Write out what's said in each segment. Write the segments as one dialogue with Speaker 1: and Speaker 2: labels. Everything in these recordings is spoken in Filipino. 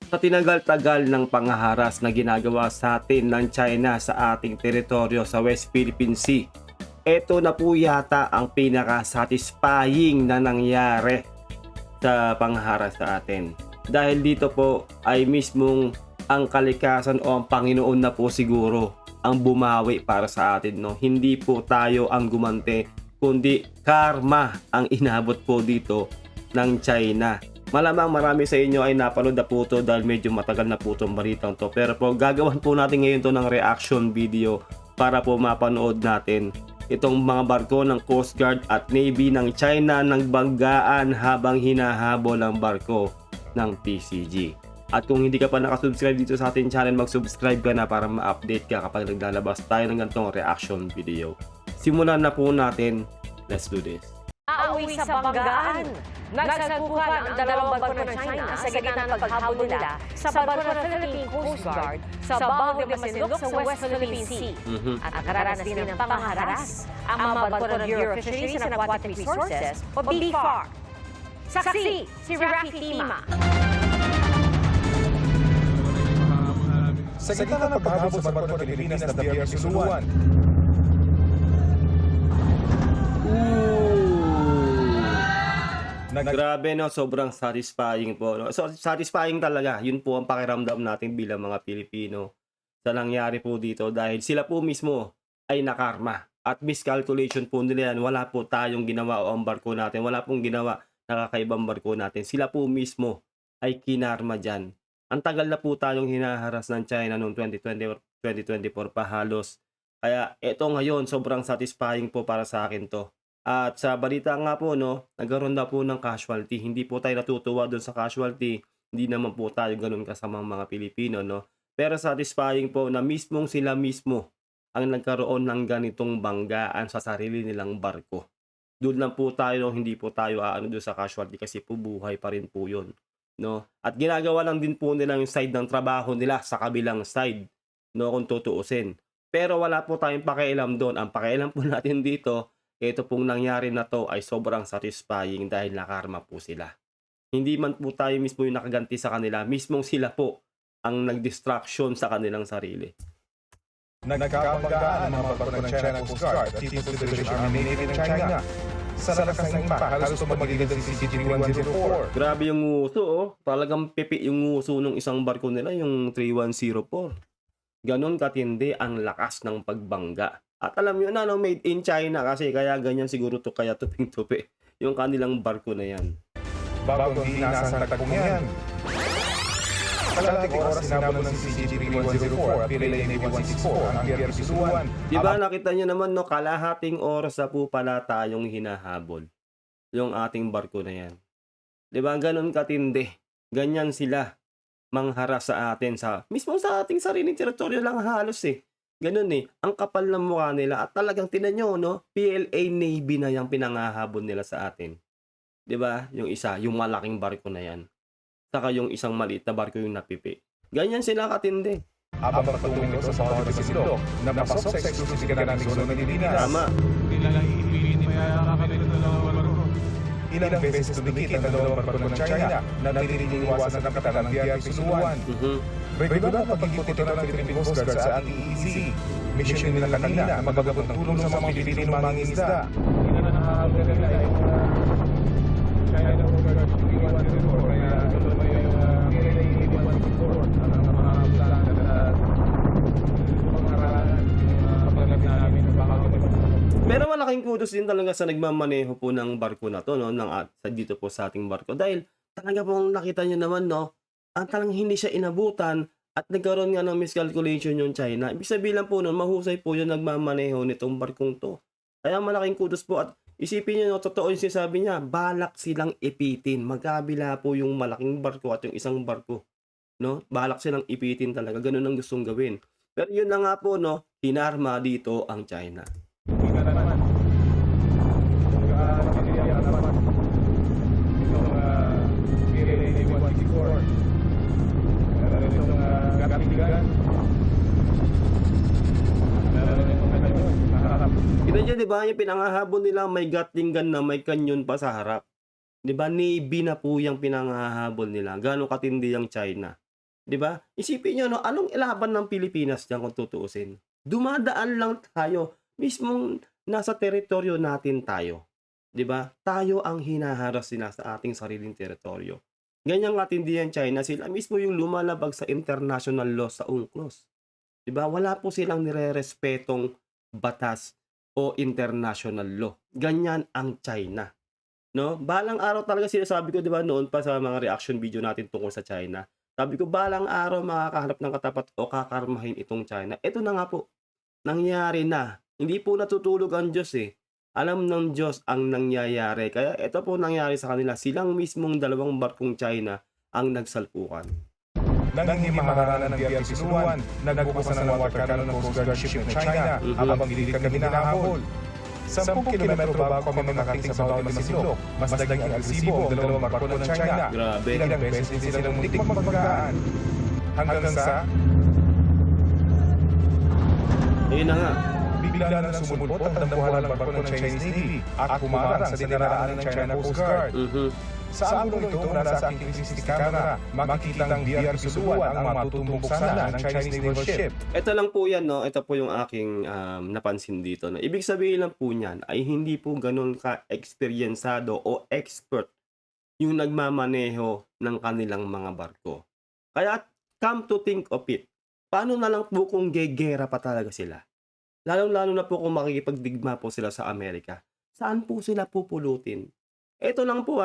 Speaker 1: Sa tinagal-tagal ng panghaharas na ginagawa sa atin ng China sa ating teritoryo sa West Philippine Sea, ito na po yata ang pinaka-satisfying na nangyari sa panghaharas sa atin. Dahil dito po ay mismong ang kalikasan o ang Panginoon na po siguro ang bumawi para sa atin. No? Hindi po tayo ang gumante, kundi karma ang inabot po dito ng China. Malamang marami sa inyo ay napanood na po to dahil medyo matagal na po itong balitang to. Pero po gagawan po natin ngayon to ng reaction video para po mapanood natin itong mga barko ng Coast Guard at Navy ng China ng banggaan habang hinahabol ang barko ng PCG. At kung hindi ka pa nakasubscribe dito sa ating channel, mag-subscribe ka na para ma-update ka kapag naglalabas tayo ng ganitong reaction video. Simulan na po natin. Let's do this.
Speaker 2: Nauwi sa banggaan. Nagsalpukan ang dalawang barko ng China sa gitna ng paghabol nila sa barko ng Philippine Coast Guard sa Bago de Masinloc sa West Philippine Sea. At nakaranas din ng panghaharas ang mga barko ng Bureau of Fisheries and Aquatic Resources o BFAR. Saksi, si Rafi Tima.
Speaker 3: Sa gitna ng paghabol sa barko ng Pilipinas na BRP Suluan,
Speaker 1: Grabe no, sobrang satisfying po. No? So, satisfying talaga. Yun po ang pakiramdam natin bilang mga Pilipino sa nangyari po dito dahil sila po mismo ay nakarma. At miscalculation po nila yan. Wala po tayong ginawa o ang barko natin. Wala pong ginawa na kakaibang barko natin. Sila po mismo ay kinarma dyan. Ang tagal na po tayong hinaharas ng China noong 2020 or 2024 pa halos. Kaya ito ngayon sobrang satisfying po para sa akin to. At sa balita nga po, no, nagkaroon na po ng casualty. Hindi po tayo natutuwa doon sa casualty. Hindi naman po tayo ganun kasamang mga Pilipino, no. Pero satisfying po na mismong sila mismo ang nagkaroon ng ganitong banggaan sa sarili nilang barko. Doon lang po tayo, no, hindi po tayo aano doon sa casualty kasi po buhay pa rin po yun, no. At ginagawa lang din po nila yung side ng trabaho nila sa kabilang side, no, kung tutuusin. Pero wala po tayong pakialam doon. Ang pakialam po natin dito, ito pong nangyari na to ay sobrang satisfying dahil nakarma po sila. Hindi man po tayo mismo yung nakaganti sa kanila, mismong sila po ang nag-distraction sa kanilang sarili.
Speaker 3: nagkakabanggaan ang mga barko ng China Coast Guard at People's Liberation Army Navy ng China. Sa lakas ng impact, halos tumagilidan si CG-3104.
Speaker 1: Grabe yung nguso, oh. Talagang pipi yung nguso ng isang barko nila, yung 3104. Ganon katindi ang lakas ng pagbangga. At alam nyo na, no, made in China kasi kaya ganyan siguro to kaya tuping-tupi yung kanilang barko na yan.
Speaker 3: Bago ang inasang tagpong yan. Kalahating oras sinabot ng CG-3104 at PLA Navy 164 ang BRP Suluan.
Speaker 1: Diba nakita nyo naman, no, kalahating oras na po pala tayong hinahabol yung ating barko na yan. Diba ganon katindi. Ganyan sila mangharas sa atin mismo sa ating sariling teritoryo lang halos eh. Ganun eh, ang kapal ng mukha nila at talagang tinan nyo, no? PLA Navy na yung pinangahabol nila sa atin. 'Di ba? Yung isa, yung malaking barko na yan. Saka yung isang maliit na barko yung napipi. Ganyan sila katindi.
Speaker 3: Habang patungo ito sa Bago de Masinloc, napasok sa exclusive economic zone ng Pilipinas.
Speaker 1: Tama.
Speaker 3: Ilang beses dumikit ang dalawang barko ng China na nililiwasan ng kapitan ng BRP Suluan. Regular na pagkikuti ng Philippine Coast Guard sa ATEZ. Mission nila kanina ang magagabot ng tulong sa mga Pilipinong mangingisda.
Speaker 1: Pero malaking kudos din talaga sa nagmamaneho po ng barko na to, no, dito po sa ating barko. Dahil talaga pong nakita nyo naman, no, ang talagang hindi siya inabutan at nagkaroon nga ng miscalculation yung China. Ibig sabihin lang po nun, mahusay po yung nagmamaneho nitong barkong to. Kaya malaking kudos po at isipin nyo, no, totoo yung sinasabi niya, balak silang ipitin. Magkabila po yung malaking barko at yung isang barko. No? Balak silang ipitin talaga. Ganun ang gustong gawin. Pero yun na nga po, no, hinarma dito ang China. Kita nyo, di ba, yung pinangahabol nila may Gatling gun na may kanyon pa sa harap. Di ba, Navy na po yung pinangahabol nila. Gano'ng katindi yung China. 'Di ba? Isipin niyo 'no, anong ilaban ng Pilipinas diyan kung tutuusin? Dumadaan lang tayo, mismong nasa teritoryo natin tayo, 'di ba? Tayo ang hinaharas nila sa ating sariling teritoryo. Ganyang katindi ang China, sila mismo yung lumalabag sa international law sa UNCLOS. 'Di ba? Wala po silang nirerespetong batas o international law. Ganyan ang China, 'no? Balang araw talaga sinasabi ko 'di ba noon pa sa mga reaction video natin tungkol sa China. Sabi ko balang araw makakahanap ng katapat o kakarmahin itong China. Ito na nga po, nangyari na. Hindi po natutulog ang Diyos eh. Alam ng Diyos ang nangyayari. Kaya ito po nangyari sa kanila. Silang mismong dalawang barkong China ang nagsalpukan.
Speaker 3: Nang hindi maharana ng BRP Suluan, nagbukas na ng water cannon ng Coast Guard ship ng China habang pilit kami hinahabol. 10 kilometro bago kami makarating sa bawat masilok, mas naging agresibo ang dalawang barko ng China.
Speaker 1: Grabe.
Speaker 3: Ilang beses din silang muntik magpagkaan. Hanggang sa
Speaker 1: Ayun na nga.
Speaker 3: bigla na sumulpot ang dambuhalang barko ng Chinese Navy at humarang sa dinaraanan ng China Coast Guard. Sa anggulo ito mula sa aking 360 camera, makikita ang BRP Suluan ang matutumbok sana ng Chinese naval ship.
Speaker 1: Ito lang po yan, no? Ito po yung aking napansin dito. No? Ibig sabihin lang po niyan ay hindi po ganun ka-eksperyensado o expert yung nagmamaneho ng kanilang mga barko. Kaya come to think of it, paano na lang po kung gegera pa talaga sila? Lalong-lalo na po kung makikipagdigma po sila sa Amerika. Saan po sila pupulutin? Ito lang po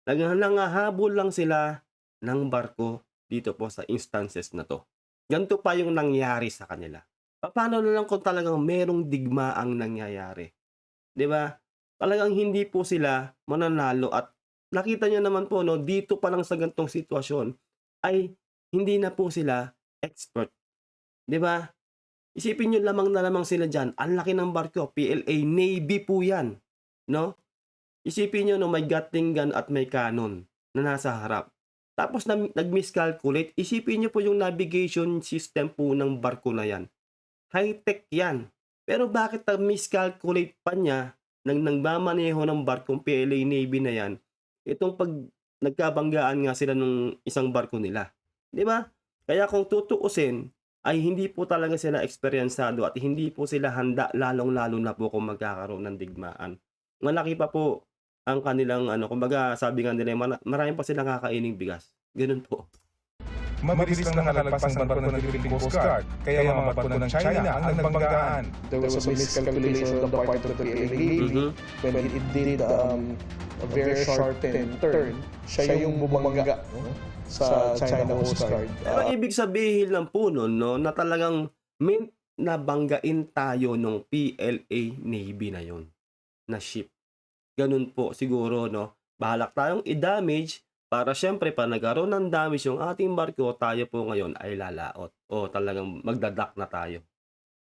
Speaker 1: nangahabol lang sila ng barko dito po sa instances na to. Ganito pa yung nangyari sa kanila. Paano na lang kung talagang merong digma ang nangyayari? 'Di ba? Talagang hindi po sila mananalo at nakita nyo naman po, no, dito pa lang sa ganitong sitwasyon ay hindi na po sila expert. 'Di ba? Isipin nyo lamang na lamang sila dyan. Ang laki ng barko, PLA, Navy po yan. No? Isipin nyo no, may Gatling gun at may cannon na nasa harap. Tapos nag-miscalculate, isipin nyo po yung navigation system po ng barko na yan. High-tech yan. Pero bakit miscalculate pa niya nang nagmamaneho ng barkong PLA Navy na yan, itong pag nagkabanggaan nga sila ng isang barko nila. Di ba? Kaya kung tutuusin, ay hindi po talaga sila eksperyensado at hindi po sila handa lalong-lalo na po kung magkakaroon ng digmaan. Malaki pa po ang kanilang kumbaga sabi nga nila marami pa silang kakaining bigas. Ganun po.
Speaker 3: Mabilis lang nakalagpas ang barko ng Philippine Coast Guard, kaya ang mga barko ng China ang nagbanggaan.
Speaker 4: There was a miscalculation on the part of the PLA Navy when it did a very sharp turn. Siya yung bumangga sa China Coast Guard.
Speaker 1: Pero ibig sabihin lang po nun, no, na talagang meant na banggain tayo nung PLA Navy na yon na ship. Ganun po siguro, no. Bahalak tayong i-damage para syempre pa nagkaroon ng damage yung ating barko, tayo po ngayon ay lalaot o talagang magdadak na tayo.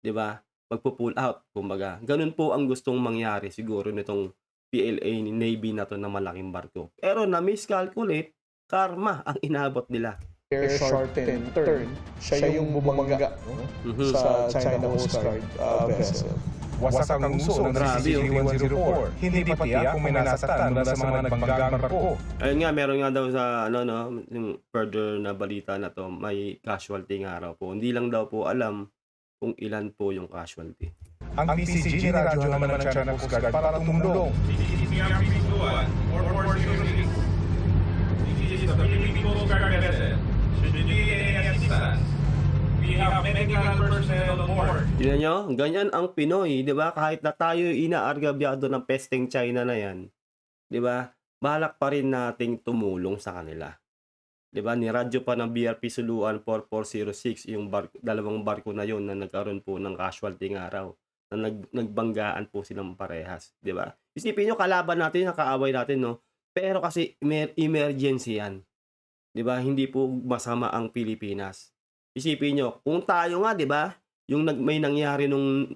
Speaker 1: 'Di ba? Magpo-pull out, kumbaga. Ganun po ang gustong mangyari siguro nitong PLA Navy na to na malaking barko. Pero na miscalculate, karma ang inabot nila.
Speaker 4: Very sharp turn. Siya yung bumangga sa China Coast Guard vessel.
Speaker 3: Wasak ang uso ng CCG-104. Hindi pa tiyak kung may nasaktan mula sa mga nagbanggang barko.
Speaker 1: Ayun nga, meron nga daw sa yung further na balita na to, may casualty nga raw po. Hindi lang daw po alam kung ilan po yung casualty.
Speaker 3: Ang PCG niradyo naman ng China Coast Guard para tumulong.
Speaker 5: We have medical personnel on board.
Speaker 1: Tignan nyo, ganyan ang Pinoy, di ba? Kahit na tayo inaargabyado ng pesteng China na yan, di ba? Balak pa rin nating tumulong sa kanila. Di ba? Niradyo pa ng BRP Suluan 4406 yung dalawang barko na yon na nagkaroon po ng casualty ng araw na nagbanggaan po silang parehas, di ba? Isipin nyo, kalaban natin, nakaaway natin, no? Pero kasi emergency yan. Di ba? Hindi po masama ang Pilipinas. Isipin nyo, kung tayo nga, di ba, yung may nangyari nung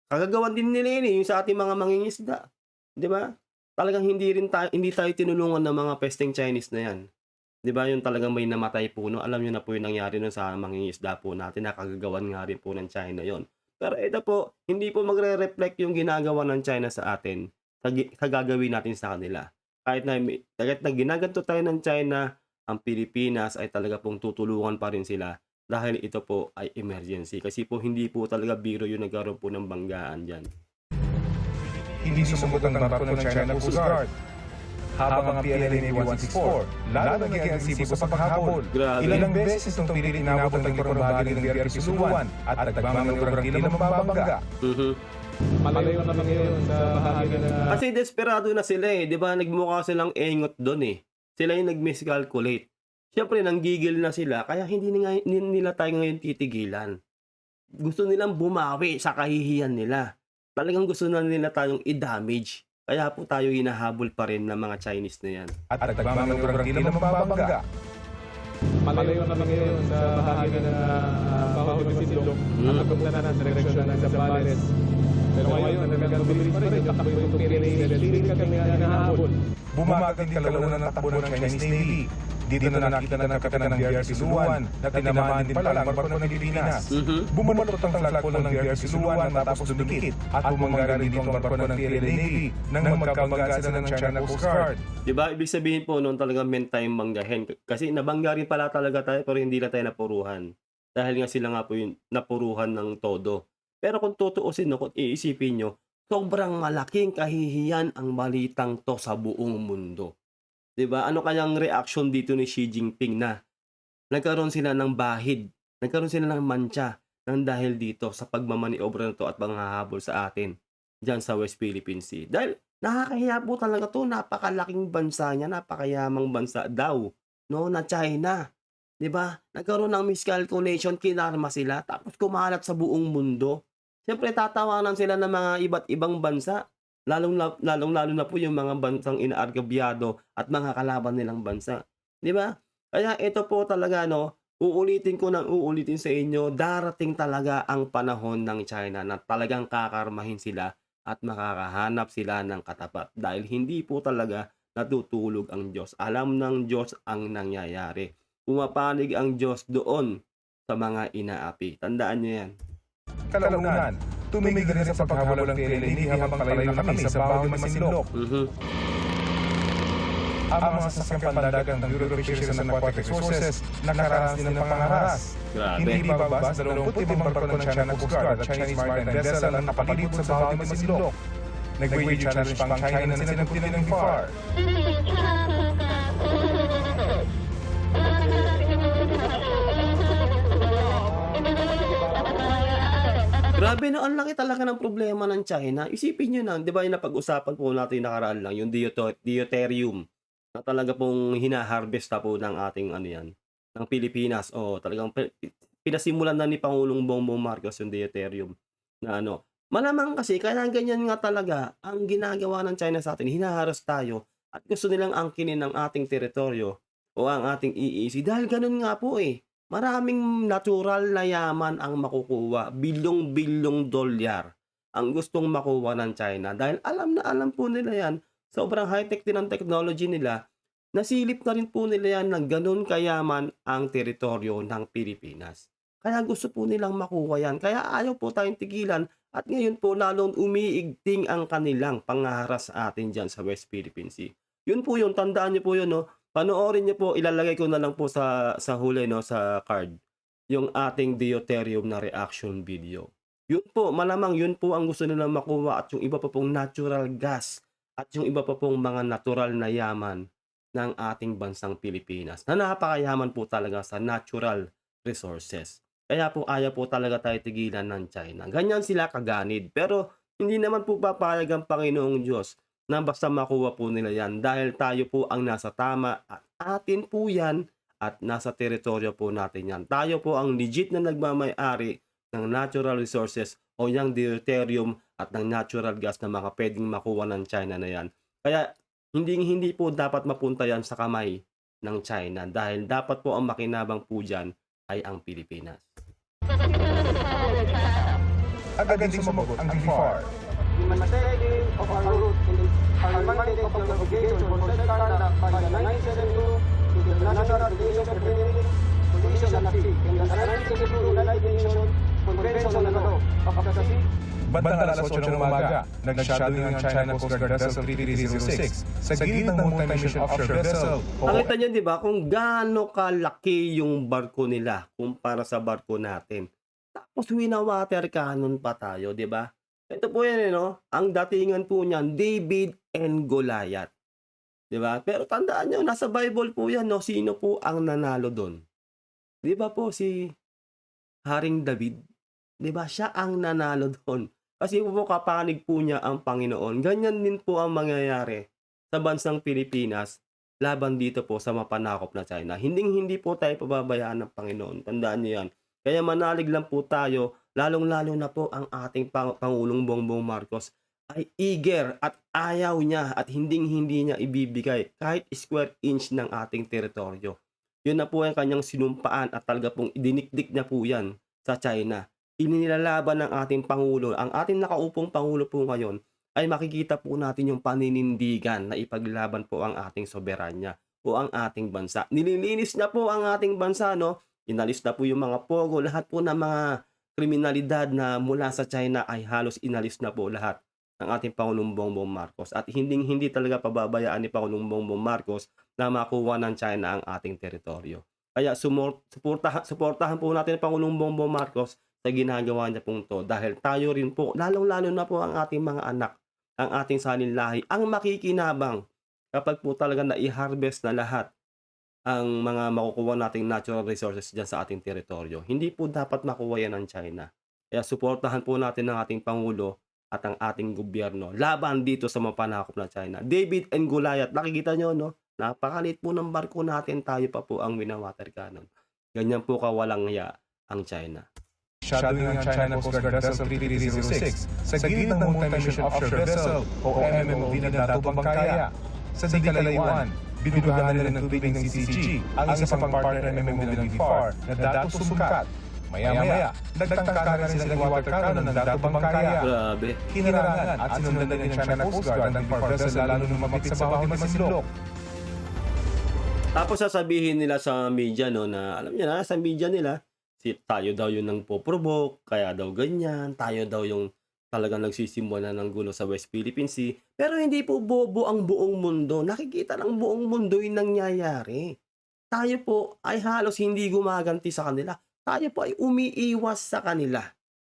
Speaker 1: kagagawan din nila yung sa ating mga mangingisda. Di ba? Talagang hindi tayo tinulungan ng mga pesteng Chinese na yan. Di ba? Yung talagang may namatay po, no? Alam nyo na po yung nangyari nun sa mangingisda po natin, na kagagawan nga rin po ng China yon. Pero ito po, hindi po magre-reflect yung ginagawa ng China sa atin sa gagawin natin sa kanila. Kahit na ginaganto tayo ng China, ang Pilipinas ay talaga pong tutulungan pa rin sila dahil ito po ay emergency. Kasi po hindi po talaga biro yung nagkaroon po ng banggaan dyan.
Speaker 3: Hindi sumagot ang barko ng China Coast Guard. Habang ang PLA Navy 164, lalo naging agresibo sa paghabol.
Speaker 1: Grabe.
Speaker 3: Ilang beses itong pilit inabot ang likod bahagi ng BRP Suluan at nagmamanobrang di naman mababangga.
Speaker 5: Malayo naman ngayon sa bahagi ng
Speaker 1: Kasi desperado na sila eh. Di ba? Nagmukha silang engot doon eh. Sila yung nag-miscalculate. Siyempre, nanggigil na sila. Kaya hindi nila tayo ngayon titigilan. Gusto nilang bumawi sa kahihiyan nila. Talagang gusto na nila tayong i-damage. Kaya po tayo hinahabol pa rin ng mga Chinese na yan.
Speaker 3: At nagmamanobrang di naman mababangga.
Speaker 5: malayo naman ngayon sa bahagi ng Baho de Masinloc at napunta na sa direksyon ng Zambales. Pero ngayon, nagkakabilis pa rin yung takbo itong PLA dahil hindi kami hinahabol.
Speaker 3: Bumagat din kalaunan ng takbo ng Chinese Navy. Dito na nakita ng kapitan ng BRP Suluan na tinamaan din pala ang barko ng Pilipinas. Bumalot ang flagpole ng BRP Suluan matapos dumikit at bumangga rin dito ang barko ng PLA Navy nang magkabangga sila ng China Coast Guard.
Speaker 1: Diba? Ibig sabihin po noon talagang meant tayong banggahin. Kasi nabangga rin pala talaga tayo pero hindi na tayo napuruhan. Dahil nga sila nga po yung napuruhan ng todo. Pero kung tutuusin, no, kung iisipin nyo, sobrang malaking kahihiyan ang balitang to sa buong mundo. Diba? Ano kayang reaction dito ni Xi Jinping na nagkaroon sila ng bahid, nagkaroon sila ng mancha ng dahil dito sa pagmamaniobra na to at panghahabol sa atin dyan sa West Philippine Sea. Dahil nakakahiya po talaga to, napakalaking bansa niya, napakayamang bansa daw, no, na China. 'Di ba? Nagkaroon ng miscalculation, kinarma sila, tapos kumalat sa buong mundo. Siyempre tatawanan sila ng mga iba't ibang bansa, lalong-lalo na po yung mga bansang inaargabyado at mga kalaban nilang bansa. 'Di ba? Kaya ito po talaga, no, uulitin sa inyo, darating talaga ang panahon ng China na talagang kakarmahin sila at makakahanap sila ng katapat dahil hindi po talaga natutulog ang Diyos. Alam ng Diyos ang nangyayari. Pumapanig ang Diyos doon sa mga inaapi. Tandaan niyo yan.
Speaker 3: Kalaunan, tumigil rin sa paghabol ng PLA Navy habang palayo na kami sa Baho de Masinloc. Ang mga sasakyang pandagat ng Bureau of Fisheries and Aquatic Resources nakaranas din ng pangaharas.
Speaker 1: Grabe.
Speaker 3: Hindi bababa sa 25 barko ng China Coast Guard at Chinese maritime vessel ang nakapalibot sa Baho de Masinloc. Nag-wage challenge pang China na sinagutin ng FAR.
Speaker 1: Grabe na, ang laki talaga ng problema ng China. Isipin nyo na, di ba yung napag-usapan po natin nakaraan lang, yung deuterium na talaga pong hinaharvest na po ng ating ano yan, ng Pilipinas. O talagang pinasimulan na ni Pangulong Bongbong Marcos yung deuterium na ano. Malamang kasi, kaya ganyan nga talaga ang ginagawa ng China sa atin. Hinaharas tayo at gusto nilang angkinin ang ating teritoryo o ang ating EEZ. Dahil ganun nga po eh. Maraming natural na yaman ang makukuha. Bilyong-bilyong dolyar ang gustong makuha ng China. Dahil alam po nila yan. Sobrang high-tech din ang technology nila. Nasilip na rin po nila yan na ganun kayaman ang teritoryo ng Pilipinas. Kaya gusto po nilang makuha yan. Kaya ayaw po tayong tigilan. At ngayon po lalong umiigting ang kanilang pangaharas sa atin dyan sa West Philippine Sea. Yun po yun. Tandaan niyo po yun, no? Panoorin niyo po, ilalagay ko na lang po sa huli, no, sa card, yung ating deuterium na reaction video. Yun po, malamang yun po ang gusto nilang makuha at yung iba pa pong natural gas at yung iba pa pong mga natural na yaman ng ating bansang Pilipinas na napakayaman po talaga sa natural resources. Kaya po ayaw po talaga tayo tigilan ng China. Ganyan sila kaganid. Pero hindi naman po papayag ang Panginoong Diyos na basta makuha po nila yan dahil tayo po ang nasa tama at atin po yan at nasa teritoryo po natin yan. Tayo po ang legit na nagmamay-ari ng natural resources o yung deuterium at ng natural gas na mga pwedeng makuha ng China na yan. Kaya hindi po dapat mapunta yan sa kamay ng China dahil dapat po ang makinabang po dyan ay ang Pilipinas.
Speaker 3: Agad din sumagot ang FAR.
Speaker 6: The understanding of our route and our mandate of the obligation for such conduct by the 972 International Relations Committee, Condition of Sea, and the 972 United Nations prevention of the sea.
Speaker 3: Bandang alas 8 ng umaga, nag-shadowing ang China Coast Guard Vessel 3306 sa gilid ng multi-mission offshore vessel o
Speaker 1: Nakita niyo 'di ba kung gaano kalaki yung barko nila kumpara sa barko natin. Tapos wina-water cannon pa tayo, 'di ba? Ito po 'yan no. Ang datingan po niyan, David and Goliath. 'Di ba? Pero tandaan niyo, nasa Bible po 'yan no, sino po ang nanalo doon? 'Di ba po si Haring David? 'Di ba? Siya ang nanalo doon. Kasi po kapanig po niya ang Panginoon. Ganyan din po ang mangyayari sa bansang Pilipinas laban dito po sa mapanakop na China. Hindi po tayo pababayaan ng Panginoon. Tandaan niyo yan. Kaya manalig lang po tayo, lalong-lalo na po ang ating Pangulong Bongbong Marcos ay eager at ayaw niya at hindi niya ibibigay kahit square inch ng ating teritoryo. Yun na po ang kanyang sinumpaan at talaga pong idinikdik niya po yan sa China. Inilalaban ng ating Pangulo, ang ating nakaupong Pangulo po ngayon, ay makikita po natin yung paninindigan na ipaglaban po ang ating soberanya o ang ating bansa. Nililinis na po ang ating bansa, no? Inalis na po yung mga pogo, lahat po ng mga kriminalidad na mula sa China ay halos inalis na po lahat ng ating Pangulong Bongbong Marcos. At hindi talaga pababayaan ni Pangulong Bongbong Marcos na makuha ng China ang ating teritoryo. Kaya suportahan po natin ang Pangulong Bongbong Marcos sa ginagawa niya pong to dahil tayo rin po, lalong-lalo na po ang ating mga anak, ang ating salinlahi, ang makikinabang kapag po talaga na-i-harvest na lahat ang mga makukuha nating natural resources dyan sa ating teritoryo. Hindi po dapat makuha yan ng China. Kaya suportahan po natin ang ating Pangulo at ang ating gobyerno laban dito sa mapanakop na China. David and Goliath, nakikita nyo, no? Napakalit po ng barko natin, tayo pa po ang winawater cannon. Ganyan po kawalang hiya ang China.
Speaker 3: shadowing ang China Coast Guard Vessel 3306 sa gilid ng multi-mission offshore vessel o MMOV na Dato Bangkaya. Sa di kalayuan, binuduhan nila ng tubig ng CCG ang isa pang partner ng MMOV ng DFAR na Dato Sumkat. Maya-maya, nagtangkaran sila ng water cannon ng Dato Bangkaya.
Speaker 1: Grabe.
Speaker 3: Hinarangan at sinundan ng China Coast Guard ang DFAR vessel lalo nung mapit sa baho ni Masinloc.
Speaker 1: Tapos sasabihin nila sa media, no, na alam niyo na, sa media nila, tayo daw yung nang poprovoke, kaya daw ganyan, tayo daw yung talagang nagsisimula ng gulo sa West Philippine Sea. Pero hindi po bobo ang buong mundo. Nakikita ng buong mundo yung nangyayari. Tayo po ay halos hindi gumaganti sa kanila. Tayo po ay umiiwas sa kanila.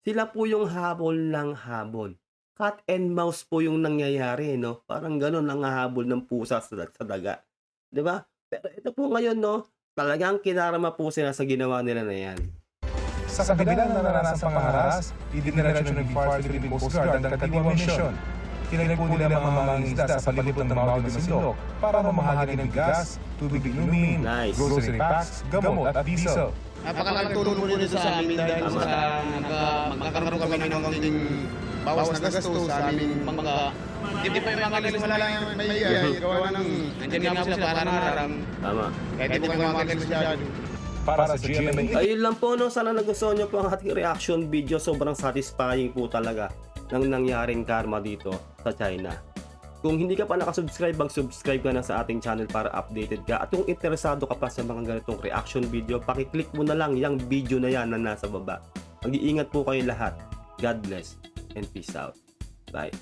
Speaker 1: Sila po yung habol ng habol. Cat and mouse po yung nangyayari, no? Parang gano'n ang hahabol ng pusa sa daga. 'Di ba? Pero ito po ngayon, no? Talagang kinarama po sila sa ginawa nila na yan.
Speaker 3: Sa kabila ng naranasang pangaras, idiniretso ng DFAR Philippine Coast Guard ang Katiwa Mission. Kinay po nila mga mangingisda sa palibot ng Baho de Masinloc para mamahagi ng bigas, tubig inumin,
Speaker 1: Nice.
Speaker 3: grocery packs, gamot at diesel.
Speaker 7: Napakalaking tulong po nito sa amin dahil sa magkakaroon kami ng konting bawas na gasto sa aming mga hindi pa yung mga galis wala lang may gawa ng nandiyan nga po sila para narang
Speaker 1: Tama.
Speaker 7: kahit hindi pa yung mga galis masyado.
Speaker 3: Para sa GMA.
Speaker 1: Ayun lang po, no? Sana nagustuhan nyo po ang ating reaction video. Sobrang satisfying po talaga ng nangyaring karma dito sa China. Kung hindi ka pa nakasubscribe, mag-subscribe ka na sa ating channel para updated ka. At kung interesado ka pa sa mga ganitong reaction video, pakiclick mo na lang yung video na yan na nasa baba. Mag-iingat po kayo lahat. God bless and peace out. Bye.